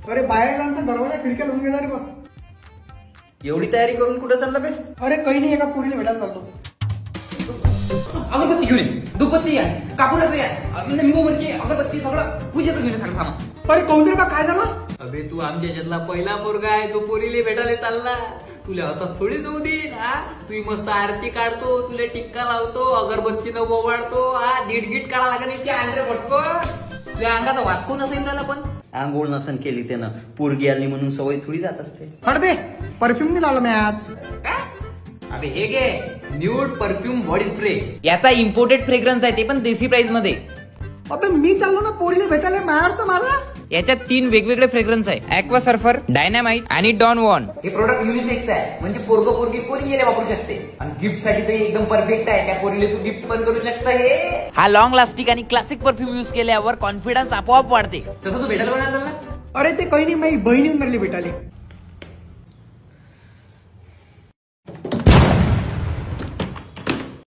अरे बाहेर जाऊन दरवाजा खिडक्या लावून गेला रे बा. एवढी तयारी करून कुठं चालला बे? अरे काही नाही, एका पोरीला भेटायला चाललो. अगरबत्ती घेऊन ये, दुपत्ती या, कापूराचं या, निंबूवरची अगरबत्ती सगळं पूजेचं घेऊन सगळं सामान. अरे काऊन रे बा, काय झालं? अबे तू आमच्या याच्यातला पहिला पोरगा आहे जो पोरीले भेटायला चालला. तुला असंच थोडी जाऊ देईन. तू मस्त आरती काढतो, तुला टिक्का लावतो, अगरबत्तीनं ओवाळतो, दीड गीट काढा लागत आंध्र बसतो. तुझ्या अंगाचा वास्को नसेल राहिला. पण आंघोळ नसन केली त्यानं, पोरगी आली म्हणून सवय थोडी जात असते. हट बे, परफ्यूम नाही लावला मी आज. अबे हे घे, न्यूड परफ्यूम बॉडी स्प्रे. याचा इम्पोर्टेड फ्रेग्रन्स आहे, ते पण देसी प्राइस मध्ये. अबे मी चाललो ना पोरीला भेटायला, मार तर मला. याच्यात 3 वेगवेगळे फ्रेग्रन्स आहे, ॲक्वा सर्फर, डायनामाइट आणि डॉन वॉन. हे प्रोडक्ट युनिसेक्स आहे, म्हणजे पोरग पोरगी कोणी गेले वापरू शकते. आणि गिफ्ट साठी तर एकदम परफेक्ट आहे. त्या पोरीला तू गिफ्ट पण करू शकता. हे हा लॉंग लास्टिक आणि क्लासिक परफ्यूम युज केल्यावर कॉन्फिडन्स आपोआप वाढते. तसं तू भेटायला बनायला. अरे ते काही नाही, माझी बहीण येऊन राहिली भेटायला.